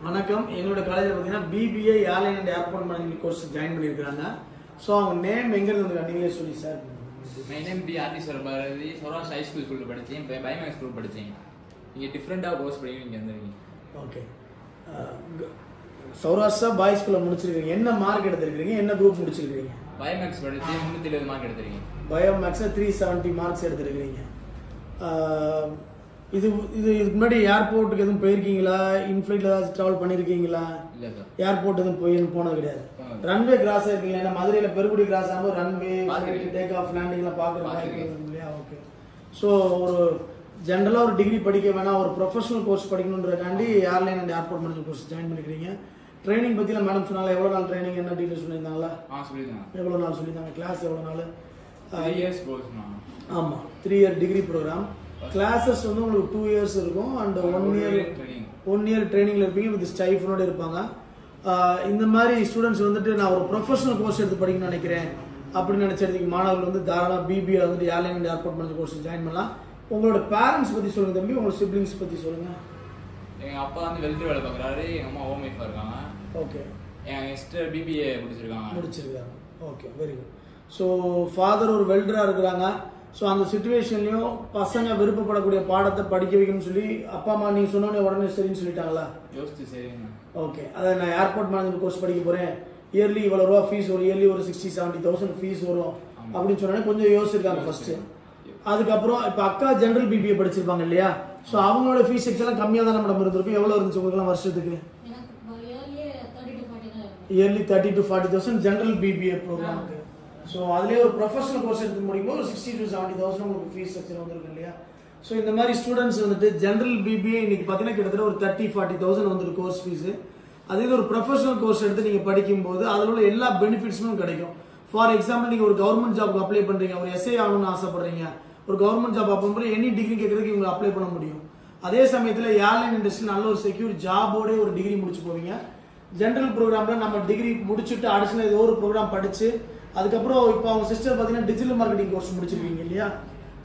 வணக்கம். எங்களோட காலேஜில் பார்த்தீங்கன்னா BBA airline and airport management course join பண்ணியிருக்காங்க. ஸோ அவங்க நேம் எங்கேருந்து வந்து நீங்களே சொல்லி சார். மை நேம் பி ஆர்டிஸ்வர பாரதி. சௌராஷ்டிரா ஹை ஸ்கூலில் படித்தேன். பயோமேக்ஸ் ஸ்கூல் படித்தேன். நீங்கள் டிஃப்ரெண்ட்டாக கோர்ஸ் படிக்க இங்கே வந்துருக்கீங்க. ஓகே. சௌராஷ்டிரா பாய்ஸ் ஸ்கூலில் முடிச்சிருக்கீங்க. என்ன மார்க் எடுத்திருக்கீங்க? என்ன குரூப் முடிச்சிருக்கீங்க? பயோமேக்ஸ் படித்து 370 மார்க் எடுத்திருக்கீங்க. பயோமேக்ஸில் 370 மார்க்ஸ் எடுத்திருக்கிறீங்க. இதுக்கு முன்னாடி ஏர்போர்ட்டுக்கு எதுவும் போயிருக்கீங்களா? இன்ஃப்ளைட்ல ஏதாவது ட்ராவல் பண்ணியிருக்கீங்களா? இல்லை சார், ஏர்போர்ட் எதுவும் போனது கிடையாது. ரன்வே கிராஸ் இருக்கீங்க. ஏன்னா மதுரையில் பெருங்குடி கிராஸ் ஆகும்போது ரன்வே டேக் ஆஃப் லேண்டிங்லாம் பார்க்குறீங்க இல்லையா? ஓகே. ஸோ ஒரு ஜென்ரலாக ஒரு டிகிரி படிக்க வேணாம், ஒரு ப்ரொஃபஷனல் கோர்ஸ் படிக்கணுன்றதுக்காண்டி airline and airport management course join பண்ணிக்கிறீங்க. ட்ரைனிங் பற்றிலாம் மேடம் சொன்னாங்க. எவ்வளோ நாள் ட்ரைனிங், என்ன டீட்டெயில் சொல்லியிருந்தாங்களா? சொல்லியிருந்தாங்க. எவ்வளோ நாள் சொல்லியிருந்தாங்க? கிளாஸ் எவ்வளோ நாள்? 3 years கோர்ஸ். ஆமாம், 3 year டிகிரி ப்ரோக்ராம். கிளாஸஸ் வந்து உங்களுக்கு 2 years இருக்கும் அண்ட் 1 year ட்ரைனிங்ல இருப்பீங்க. வித் ஸ்டைஃபனோட இருப்பாங்க. இந்த மாதிரி ஸ்டூடெண்ட்ஸ் வந்துட்டு நான் ஒரு ப்ரொஃபஷனல் கோர்ஸ் எடுத்து படிக்கணும்னு நினைக்கிறேன் அப்படின்னு நினைச்சதுக்கு மாணவர்கள் வந்து தாராளமாக பிபிஏ வந்துட்டு airline and airport management course join பண்ணலாம். உங்களோட பேரண்ட்ஸ் பற்றி சொல்லுங்க தம்பி, உங்களோட சிப்ளிங்ஸ் பற்றி சொல்லுங்க. எங்கள் அப்பா வந்து வெல்டர் வேலை பார்க்குறாரு. எங்கள் அம்மா ஹோம் ஒய்ஃபாக இருக்காங்க. ஓகே. என் சிஸ்டர் பிபிஏ முடிச்சிருக்காங்க. Okay, very good. So father ஒரு வெல்டராக இருக்கிறாங்க. ஸோ அந்த சுச்சுவேஷன்லையும் பசங்க விருப்பப்படக்கூடிய பாடத்தை படிக்க வைக்கணும்னு சொல்லி அப்பா அம்மா நீங்கள் சொன்னோன்னே உடனே சரின்னு சொல்லிட்டாங்களா? யோசிச்சு சரிங்க. ஓகே. அதாவது நான் ஏர்போர்ட் மேனேஜ்மெண்ட் கோர்ஸ் படிக்க போகிறேன், இயர்லி இவ்வளோ ரூபா ஃபீஸ் வரும், இயர்லி ஒரு 60-70,000 ஃபீஸ் வரும் அப்படின்னு சொன்னோன்னே கொஞ்சம் யோசிச்சிருக்காங்க ஃபர்ஸ்ட். அதுக்கப்புறம் இப்போ அக்கா ஜென்ரல் பிபிஏ படிச்சிருப்பாங்க இல்லையா? ஸோ அவங்களோட ஃபீஸ் ஸ்ட்ரக்சர்லாம் கம்மியாக தான் நம்ம இருந்திருக்கும். எவ்வளோ இருந்துச்சு உங்களுக்குலாம் வருஷத்துக்கு? இயர்லி 30,000 to 40,000 ஜென்ரல் பிபிஏ ப்ரோக்ராமுக்கு. ஸோ அதுலேயே ஒரு ப்ரொஃபஷனல் கோர்ஸ் எடுத்து முடிக்கும்போது ஒரு 60,000 to 70,000 உங்களுக்கு ஃபீஸ் ஸ்ட்ரக்சர் வந்துருக்கு இல்லையா? ஸோ இந்த மாதிரி ஸ்டூடெண்ட்ஸ் வந்துட்டு ஜென்ரல் பிபிஏ இன்னைக்கு பார்த்தீங்கன்னா கிட்டத்தட்ட ஒரு 30,000-40,000 வந்துருக்கு கோர்ஸ் ஃபீஸு. அதே ஒரு ப்ரொஃபஷனல் கோர்ஸ் எடுத்து நீங்கள் படிக்கும்போது அதில் உள்ள எல்லா பெனிஃபிட்ஸும் கிடைக்கும். ஃபார் எக்ஸாம்பிள், நீங்கள் ஒரு கவர்மெண்ட் ஜாப்க்கு அப்ளை பண்ணுறீங்க, ஒரு எஸ்ஐ ஆகணும்னு ஆசைப்படுறீங்க, ஒரு கவர்மெண்ட் ஜாப் அப்புறம் எனி டிகிரி கேட்கறதுக்கு இவங்க அப்ளை பண்ண முடியும். அதே சமயத்தில் ஏர்லைன் இண்டஸ்ட்ரியில் நல்ல ஒரு செக்யூர் ஜாபோட ஒரு டிகிரி முடிச்சு போவீங்க. ஜென்ரல் ப்ரோக்ராம்ல நம்ம டிகிரி முடிச்சுட்டு அடிஷனல் ஏதோ ஒரு ப்ரோக்ராம் படிச்சு அதுக்கப்புறம் இப்போ அவங்க சிஸ்டர் பார்த்தீங்கன்னா டிஜிட்டல் மார்க்கெட்டிங் கோர்ஸ் முடிச்சிருக்கீங்க இல்லையா?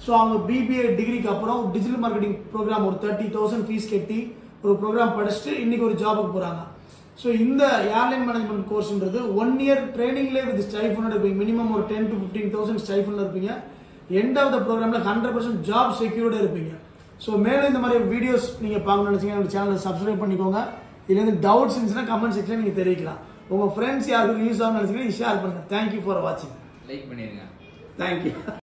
ஸோ அவங்க பிபிஏ டிகிரிக்கு அப்புறம் டிஜிட்டல் மார்க்கெட்டிங் ப்ரோக்ராம் ஒரு 30,000 ஃபீஸ் கட்டி ஒரு ப்ரோக்ராம் படிச்சுட்டு இன்னைக்கு ஒரு ஜாபுக்கு போறாங்க. ஸோ இந்த ஏர்லைன் மேனேஜ்மெண்ட் கோர்ஸ்ன்றது 1 year ட்ரைனிங்லேயே வித் ஸ்டைஃபனோட இருப்பீங்க. மினிமம் ஒரு 10,000 to 15,000 ஸ்டைஃபன்ல இருப்பீங்க. எண்ட் ஆஃப் த ப்ரோக்ராம்ல 100% ஜாப் செக்யூர்டா இருப்பீங்க. ஸோ மேலும் இந்த மாதிரி வீடியோஸ் நீங்க பார்க்கணும்னு நினைச்சீங்கன்னா என்னோட சேனலை சப்ஸ்கிரைப் பண்ணிக்கோங்க. இதுல இருந்து டவுட்ஸ் இருந்துச்சுன்னா கமெண்ட் செக்ஷன்ல நீங்க தெரிவிக்கலாம். உங்க ஃப்ரெண்ட்ஸ் யாருக்கு யூஸ் ஆகும்னு நினைச்சீங்கன்னா ஷேர் பண்ணுங்க. தேங்க்யூ ஃபார் வாட்சிங். லைக் பண்ணிருங்க. தேங்க்யூ.